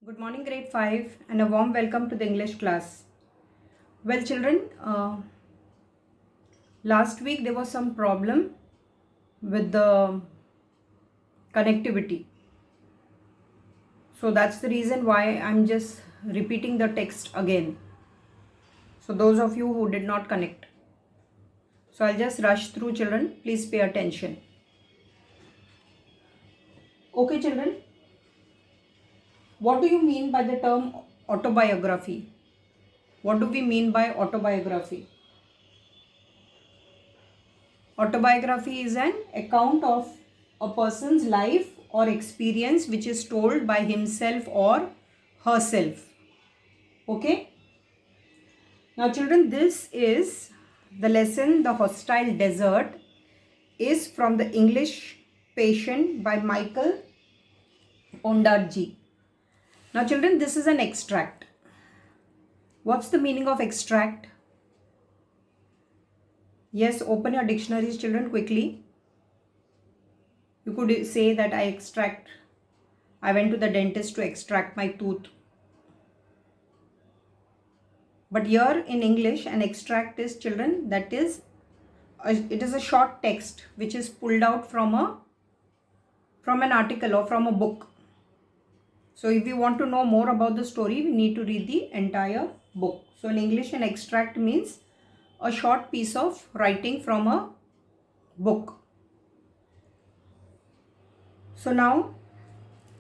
Good morning, grade 5, and a warm welcome to the English class. Well, children, last week there was some problem with the connectivity. So that's the reason why I'm just repeating the text again. So, those of you who did not connect. So, I'll just rush through, children. Please pay attention. Okay, children. What do you mean by the term autobiography? What do we mean by autobiography? Autobiography is an account of a person's life or experience which is told by himself or herself. Okay? Now, children, this is the lesson The Hostile Desert is from the English Patient by Michael Ondarji. Now, children, this is an extract. What's the meaning of extract? Yes, open your dictionaries, children, quickly. You could say that I went to the dentist to extract my tooth. But here in English, an extract is, children, it is a short text which is pulled out from an article or from a book. So if we want to know more about the story, we need to read the entire book. So in English, an extract means a short piece of writing from a book. So now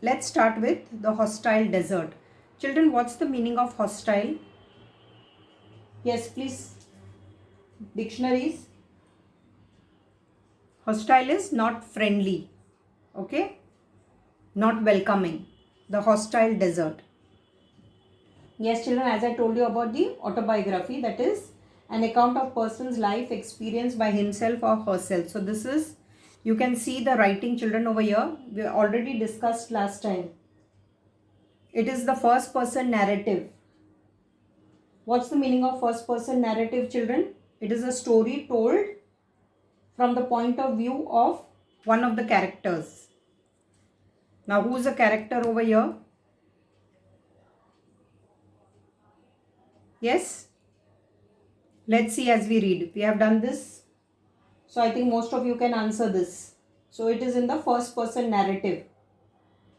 let's start with The Hostile Desert. Children, what's the meaning of hostile? Yes, please. Dictionaries. Hostile is not friendly. Okay? Not welcoming. The Hostile Desert. Yes, children, as I told you about the autobiography, that is an account of person's life experienced by himself or herself. So this is, you can see the writing, children, over here. We already discussed last time. It is the first person narrative. What's the meaning of first person narrative, children? It is a story told from the point of view of one of the characters. Now, who is a character over here? Yes? Let's see as we read. We have done this. So, I think most of you can answer this. So, it is in the first person narrative.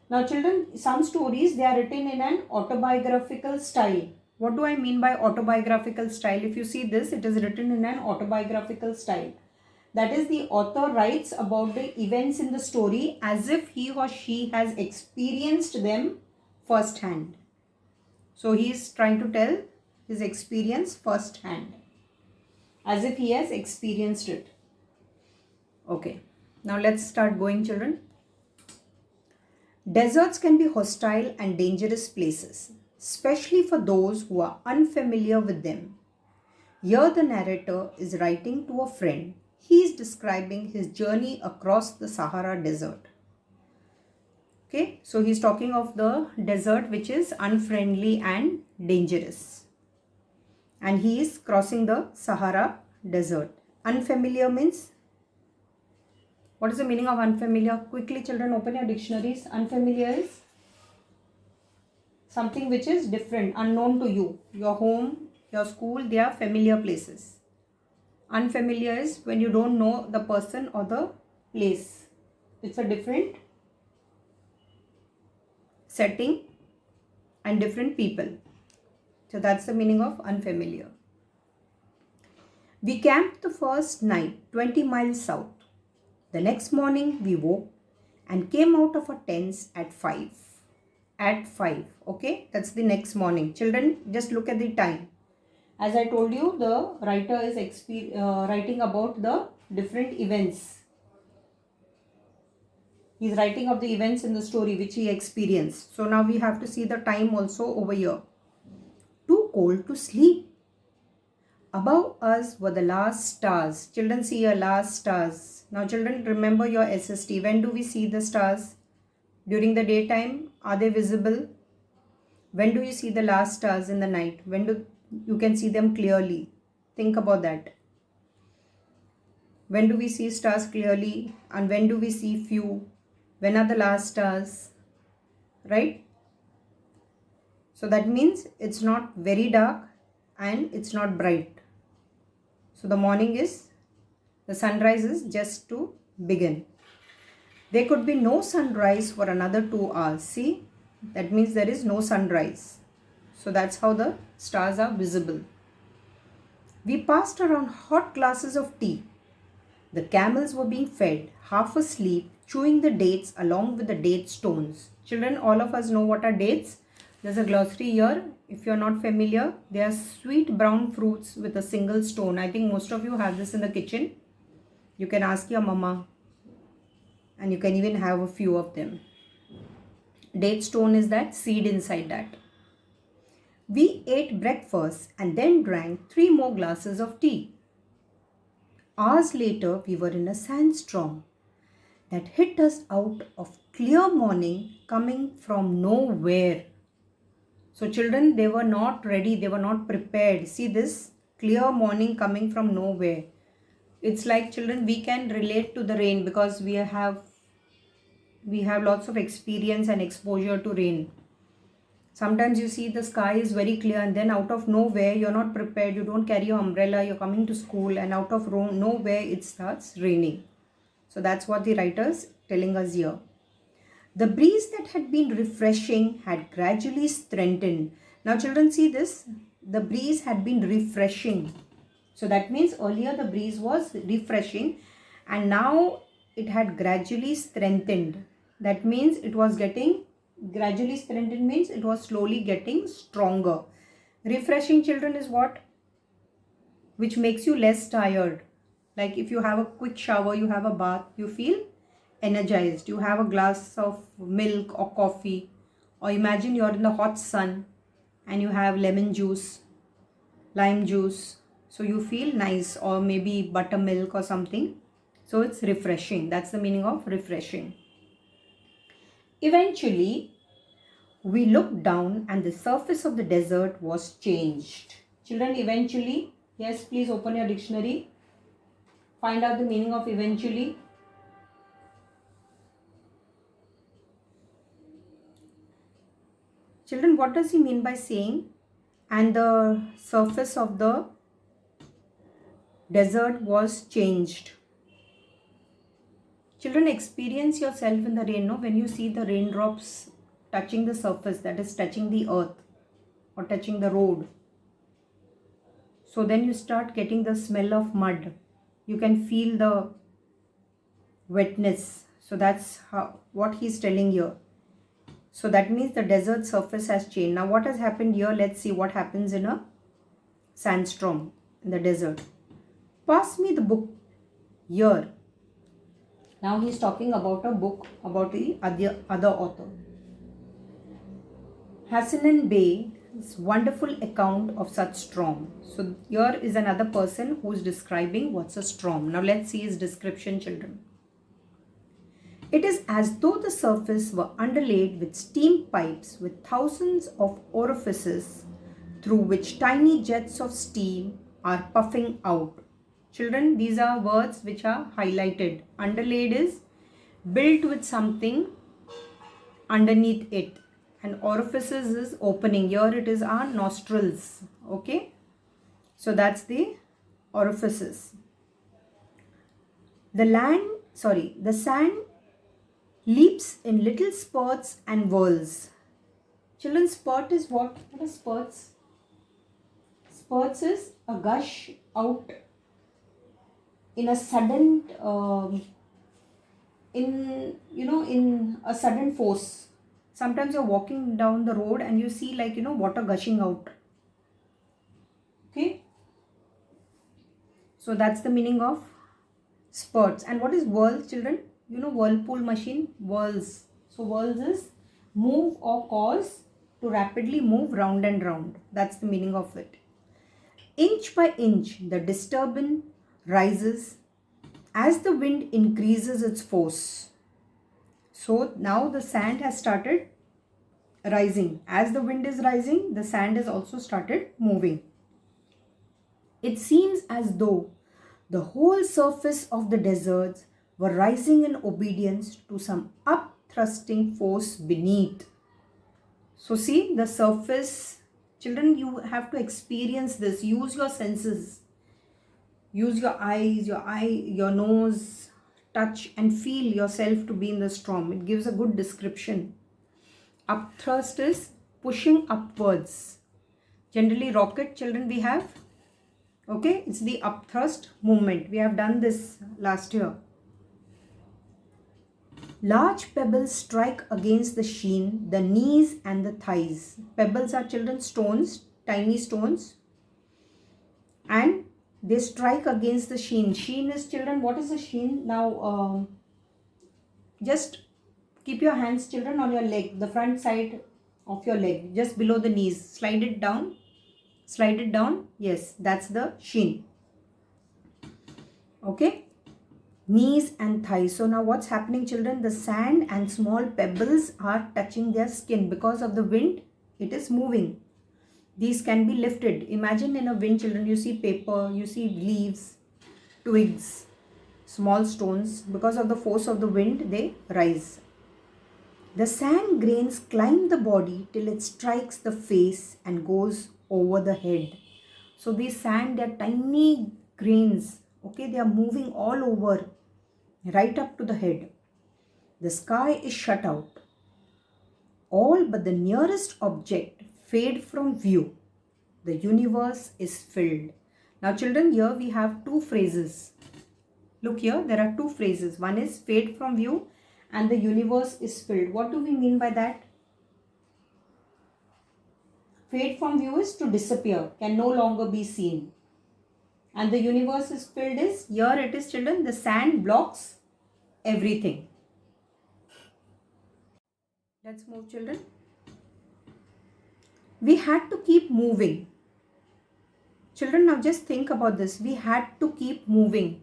Now, children, some stories, they are written in an autobiographical style. What do I mean by autobiographical style? If you see this, it is written in an autobiographical style. That is, the author writes about the events in the story as if he or she has experienced them firsthand. So, he is trying to tell his experience firsthand, as if he has experienced it. Okay, now let's start going, children. Deserts can be hostile and dangerous places, especially for those who are unfamiliar with them. Here the narrator is writing to a friend. He is describing his journey across the Sahara Desert. Okay, so he's talking of the desert which is unfriendly and dangerous. And he is crossing the Sahara Desert. Unfamiliar means, what is the meaning of unfamiliar? Quickly, children, open your dictionaries. Unfamiliar is something which is different, unknown to you. Your home, your school, they are familiar places. Unfamiliar is when you don't know the person or the place. It's a different setting and different people. So that's the meaning of unfamiliar. We camped the first night 20 miles south. The next morning we woke and came out of our tents at 5. At 5. Okay, that's the next morning. Children, just look at the time. As I told you, the writer is writing about the different events. He is writing of the events in the story which he experienced. So now we have to see the time also over here. Too cold to sleep. Above us were the last stars. Children, see your last stars. Now children, remember your SST. When do we see the stars? During the daytime, are they visible? When do you see the last stars in the night? When do you can see them clearly? Think about that. When do we see stars clearly and when do we see few? When are the last stars? Right? So that means it's not very dark and it's not bright. So the sunrise is just to begin. There could be no sunrise for another 2 hours. See, that means there is no sunrise. So that's how the stars are visible. We passed around hot glasses of tea. The camels were being fed, half asleep, chewing the dates along with the date stones. Children, all of us know what are dates. There's a glossary here. If you're not familiar, they are sweet brown fruits with a single stone. I think most of you have this in the kitchen. You can ask your mama and you can even have a few of them. Date stone is that seed inside that. We ate breakfast and then drank 3 more glasses of tea. Hours later, we were in a sandstorm that hit us out of clear morning coming from nowhere. So children, they were not ready, they were not prepared. See this clear morning coming from nowhere. It's like, children, we can relate to the rain because we have lots of experience and exposure to rain. Sometimes you see the sky is very clear and then out of nowhere you're not prepared, you don't carry your umbrella, you're coming to school and out of nowhere it starts raining. So that's what the writer's telling us here. The breeze that had been refreshing had gradually strengthened. Now children, see this, the breeze had been refreshing. So that means earlier the breeze was refreshing and now it had gradually strengthened. That means it was getting gradually strengthened, means it was slowly getting stronger. Refreshing, children, is what? Which makes you less tired. Like if you have a quick shower, you have a bath, you feel energized. You have a glass of milk or coffee, or imagine you're in the hot sun and you have lemon juice, lime juice, so you feel nice, or maybe buttermilk or something. So it's refreshing. That's the meaning of refreshing. Eventually, we looked down and the surface of the desert was changed. Children, eventually, yes, please open your dictionary. Find out the meaning of eventually. Children, what does he mean by saying, and the surface of the desert was changed? Children, experience yourself in the rain, no? When you see the raindrops touching the surface, that is touching the earth or touching the road. So then you start getting the smell of mud. You can feel the wetness. So that's what he's telling here. So that means the desert surface has changed. Now what has happened here? Let's see what happens in a sandstorm in the desert. Pass me the book here. Now he's talking about a book about the other author. Hassanan Bey's wonderful account of such storm. So here is another person who's describing what's a storm. Now let's see his description, children. It is as though the surface were underlaid with steam pipes with thousands of orifices through which tiny jets of steam are puffing out. Children, these are words which are highlighted. Underlaid is built with something underneath it, and orifices is opening. Here it is our nostrils. Okay, so that's the orifices. The sand leaps in little spurts and whirls. Children, spurt is what? What are spurts? Spurts is a gush out in a sudden, in a sudden force. Sometimes you're walking down the road and you see water gushing out. Okay. So that's the meaning of spurts. And what is whirls, children? You know whirlpool machine, whirls. So whirls is move or cause to rapidly move round and round. That's the meaning of it. Inch by inch, the disturbance rises as the wind increases its force. So now the sand has started rising. As the wind is rising, the sand has also started moving. It seems as though the whole surface of the deserts were rising in obedience to some upthrusting force beneath. So see the surface. Children, you have to experience this. Use your senses. Use your eyes, your nose, touch and feel yourself to be in the storm. It gives a good description. Upthrust is pushing upwards. Generally rocket, children, we have. Okay, it's the upthrust movement. We have done this last year. Large pebbles strike against the sheen, the knees and the thighs. Pebbles are, children, stones, tiny stones. And they strike against the sheen. Sheen is, children, what is the sheen? Now, just keep your hands, children, on your leg, the front side of your leg, just below the knees. Slide it down. Slide it down. Yes, that's the sheen. Okay. Knees and thighs. So now what's happening, children? The sand and small pebbles are touching their skin. Because of the wind, it is moving. These can be lifted. Imagine in a wind, children, you see paper, you see leaves, twigs, small stones. Because of the force of the wind, they rise. The sand grains climb the body till it strikes the face and goes over the head. So these sand, they are tiny grains. Okay, they are moving all over, right up to the head. The sky is shut out. All but the nearest object fade from view. The universe is filled. Now children, here we have two phrases. Look here, there are two phrases. One is fade from view and the universe is filled. What do we mean by that? Fade from view is to disappear, can no longer be seen. And the universe is filled is, here it is, children, the sand blocks everything. Let's move, children. We had to keep moving. Children, now just think about this. We had to keep moving.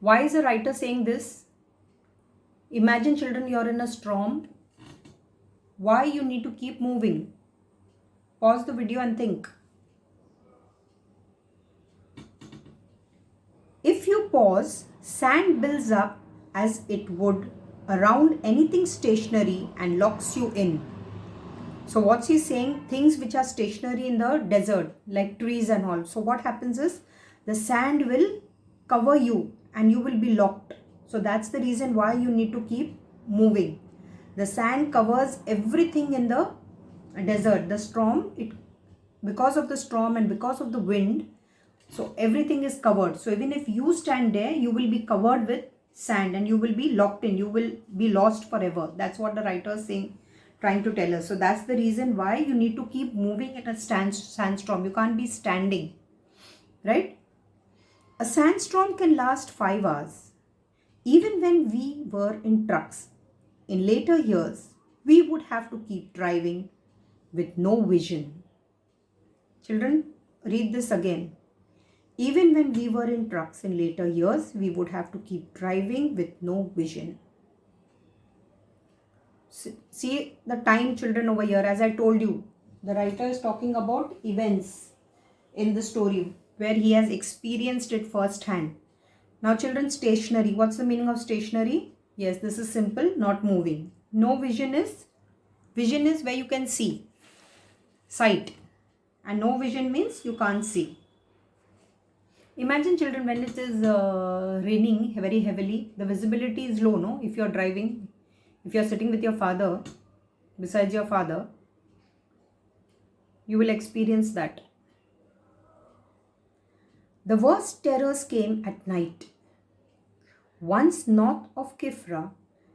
Why is the writer saying this? Imagine, children, you're in a storm. Why you need to keep moving? Pause the video and think. If you pause, sand builds up as it would around anything stationary and locks you in. So what's he saying? Things which are stationary in the desert, like trees and all. So what happens is, the sand will cover you and you will be locked. So that's the reason why you need to keep moving. The sand covers everything in the desert. The storm, because of the storm and because of the wind, so everything is covered. So even if you stand there, you will be covered with sand and you will be locked in. You will be lost forever. That's what the writer is saying, trying to tell us. So that's the reason why you need to keep moving in a sandstorm. You can't be standing, right? A sandstorm can last 5 hours. Even when we were in trucks, in later years, we would have to keep driving with no vision. Children, read this again. Even when we were in trucks in later years, we would have to keep driving with no vision. See the time, children, over here. As I told you, the writer is talking about events in the story where he has experienced it firsthand. Now children, stationary. What's the meaning of stationary? Yes, this is simple, not moving. No vision is where you can see, sight. And no vision means you can't see. Imagine, children, when it is raining very heavily, the visibility is low, no? If you're driving, if you're sitting with your father, besides your father, you will experience that. The worst terrors came at night. Once north of Kifra,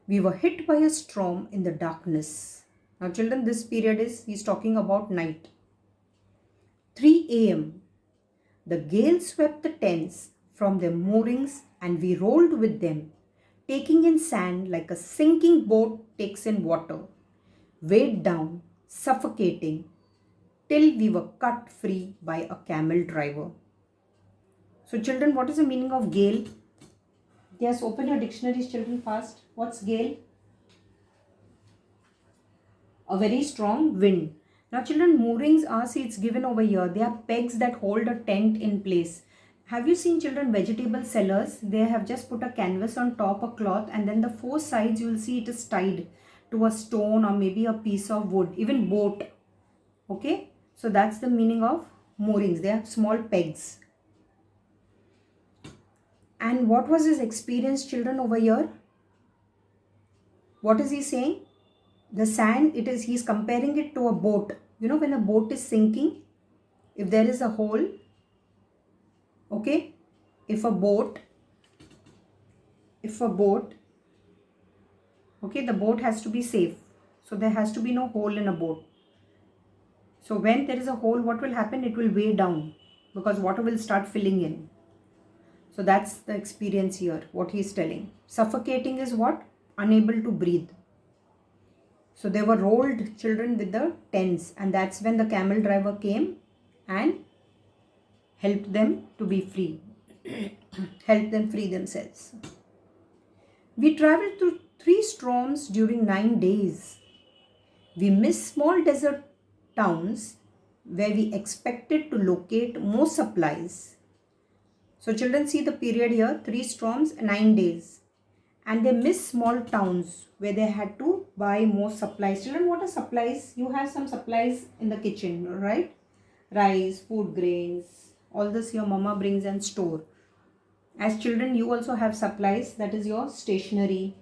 we were hit by a storm in the darkness. Now children, this period is, he's talking about night. 3 a.m. The gale swept the tents from their moorings and we rolled with them, taking in sand like a sinking boat takes in water, weighed down, suffocating, till we were cut free by a camel driver. So children, what is the meaning of gale? Yes, open your dictionaries, children, fast. What's gale? A very strong wind. Now children, moorings are, see, it's given over here. They are pegs that hold a tent in place. Have you seen, children, vegetable sellers? They have just put a canvas on top, a cloth, and then the 4 sides you will see it is tied. to a stone or maybe a piece of wood, even boat. Okay, so that's the meaning of moorings. They have small pegs. And what was his experience, children, over here? What is he saying? The sand, he's comparing it to a boat. You know, when a boat is sinking, if there is a hole, okay, if a boat, okay, the boat has to be safe. So there has to be no hole in a boat. So when there is a hole, what will happen? It will weigh down because water will start filling in. So that's the experience here, what he is telling. Suffocating is what? Unable to breathe. So they were rolled, children, with the tents, and that's when the camel driver came and helped them to be free, helped them free themselves. We traveled through 3 storms during 9 days. We missed small desert towns where we expected to locate more supplies. So children, see the period here, 3 storms, 9 days. And they missed small towns where they had to buy more supplies. Children, what are supplies? You have some supplies in the kitchen, right? Rice, food grains, all this your mama brings and store. As children, you also have supplies. That is your stationery.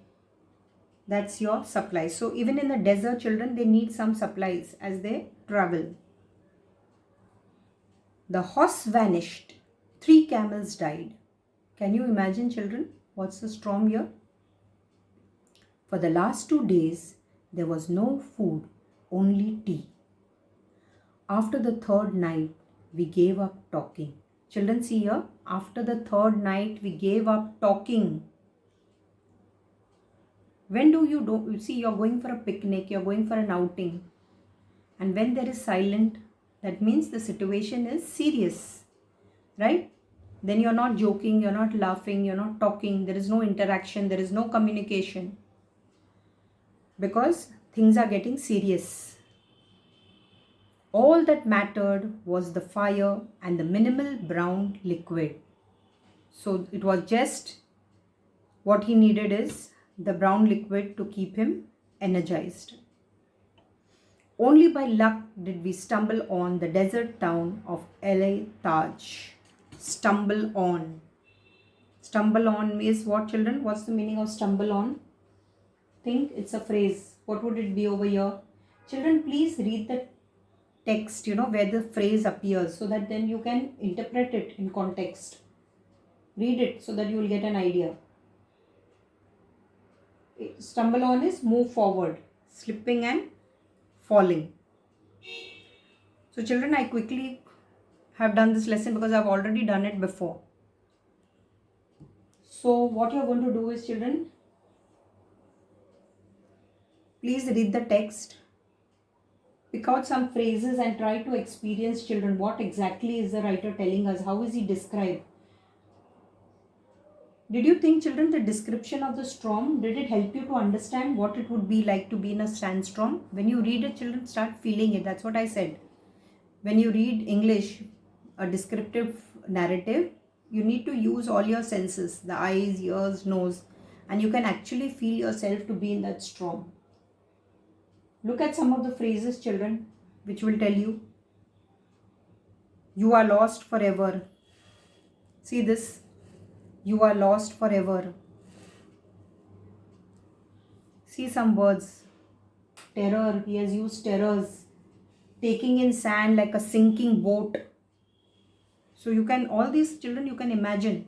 That's your supplies. So even in the desert, children, they need some supplies as they travel. The horse vanished. 3 camels died. Can you imagine, children? What's the storm here? For the last 2 days, there was no food, only tea. After the 3rd night, we gave up talking. Children, see here, after the 3rd night, we gave up talking. When do you see, you're going for a picnic, you're going for an outing, and when there is silent, that means the situation is serious, right? Then you're not joking, you're not laughing, you're not talking, there is no interaction, there is no communication, because things are getting serious. All that mattered was the fire and the minimal brown liquid. So it was just what he needed is the brown liquid to keep him energized. Only by luck did we stumble on the desert town of El-Taj. Stumble on. Stumble on means what, children? What's the meaning of stumble on? Think, it's a phrase. What would it be over here? Children, please read the text, where the phrase appears, so that then you can interpret it in context. Read it so that you will get an idea. Stumble on is move forward, slipping and falling. So children, I quickly have done this lesson because I've already done it before. So what you're going to do is, children, please read the text, pick out some phrases and try to experience, children, what exactly is the writer telling us? How is he described? Did you think, children, the description of the storm, did it help you to understand what it would be like to be in a sandstorm? When you read it, children, start feeling it. That's what I said. When you read English, a descriptive narrative, you need to use all your senses, the eyes, ears, nose, and you can actually feel yourself to be in that storm. Look at some of the phrases, children, which will tell you. You are lost forever. See this. You are lost forever. See some words. Terror. He has used terrors. Taking in sand like a sinking boat. So you can, all these, children, you can imagine.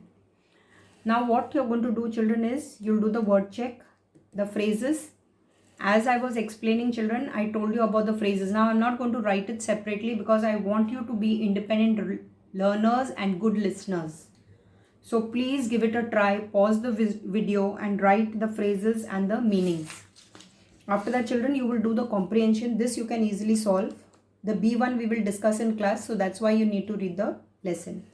Now what you're going to do, children, is you'll do the word check, the phrases. As I was explaining, children, I told you about the phrases. Now I'm not going to write it separately because I want you to be independent learners and good listeners. So please give it a try, pause the video and write the phrases and the meanings. After that, children, you will do the comprehension. This you can easily solve. The B1 we will discuss in class, so that's why you need to read the lesson.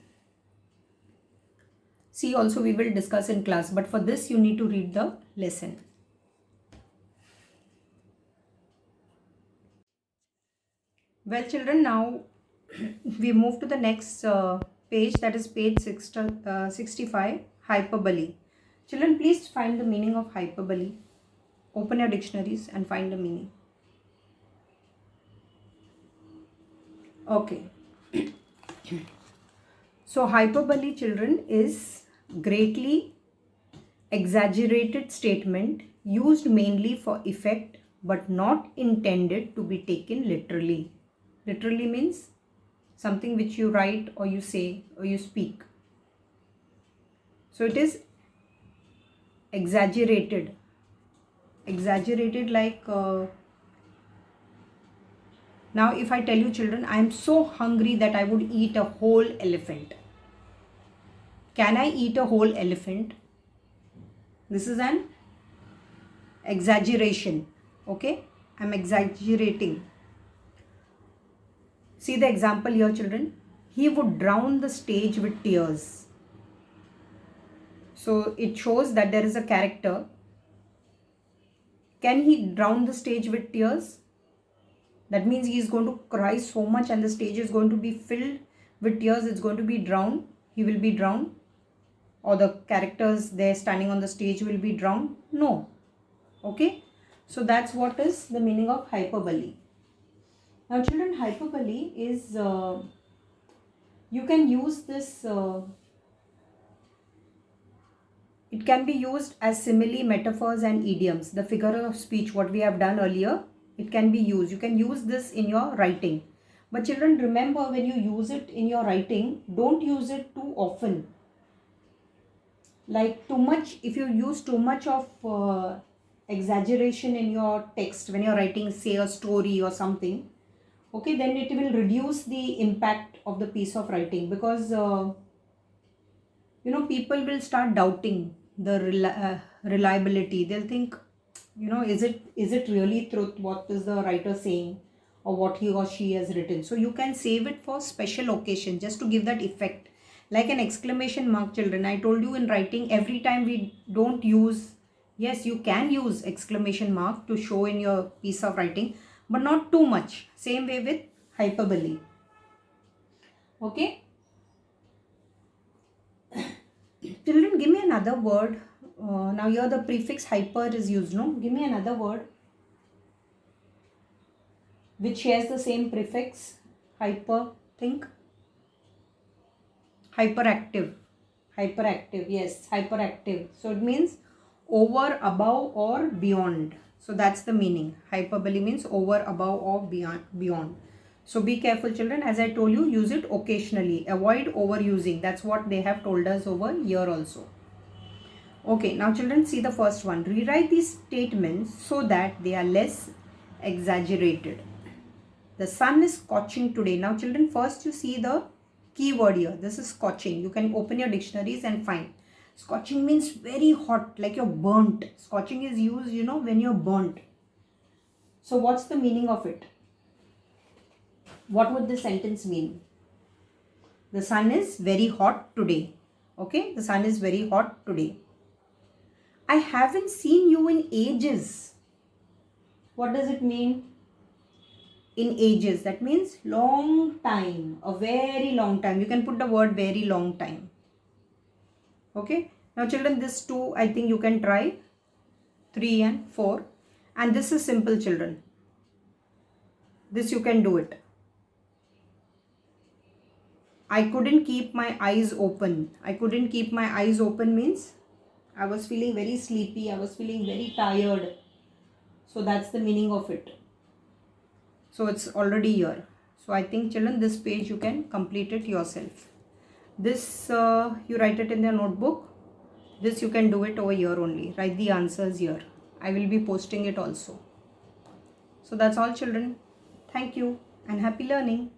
C also we will discuss in class, but for this you need to read the lesson. Well, children, now we move to the next page, that is page 65, hyperbole. Children, please find the meaning of hyperbole. Open your dictionaries and find the meaning. Okay. So hyperbole, children, is greatly exaggerated statement used mainly for effect but not intended to be taken literally. Literally means something which you write or you say or you speak. So it is exaggerated. Exaggerated like now if I tell you, children, I am so hungry that I would eat a whole elephant. Can I eat a whole elephant? This is an exaggeration. Okay, I'm exaggerating. See the example here, children. He would drown the stage with tears. So it shows that there is a character. Can he drown the stage with tears? That means he is going to cry so much and the stage is going to be filled with tears. It's going to be drowned. He will be drowned. Or the characters there standing on the stage will be drowned. No. Okay. So that's what is the meaning of hyperbole. Now children, hyperbole is, you can use this, it can be used as simile, metaphors and idioms. The figure of speech, what we have done earlier, it can be used. You can use this in your writing. But children, remember, when you use it in your writing, don't use it too often. Like too much, if you use too much of exaggeration in your text, when you're writing, say, a story or something, okay, then it will reduce the impact of the piece of writing, because people will start doubting the reliability. They'll think, is it really truth what is the writer saying, or what he or she has written. So you can save it for special occasion, just to give that effect, like an exclamation mark. Children, I told you, in writing, every time we don't use, yes, you can use exclamation mark to show in your piece of writing, but not too much. Same way with hyperbole. Okay. Children, give me another word. Now here the prefix hyper is used, no? Give me another word which shares the same prefix. Hyper, think. Hyperactive. Hyperactive, yes, hyperactive. So it means over, above or beyond. So that's the meaning. Hyperbole means over, above or beyond. So be careful, children. As I told you, use it occasionally. Avoid overusing. That's what they have told us over here also. Okay, now children, see the first one. Rewrite these statements so that they are less exaggerated. The sun is scorching today. Now children, first you see the keyword here. This is scorching. You can open your dictionaries and find. Scorching means very hot, like you're burnt. Scorching is used, when you're burnt. So what's the meaning of it? What would this sentence mean? The sun is very hot today. Okay, the sun is very hot today. I haven't seen you in ages. What does it mean? In ages, that means long time, a very long time. You can put the word very long time. Okay. Now children, this 2, I think you can try. 3 and 4. And this is simple, children. This you can do it. I couldn't keep my eyes open. I couldn't keep my eyes open means I was feeling very sleepy. I was feeling very tired. So that's the meaning of it. So it's already here. So I think, children, this page you can complete it yourself. This you write it in your notebook. This you can do it over here only. Write the answers here. I will be posting it also. So that's all, children. Thank you and happy learning.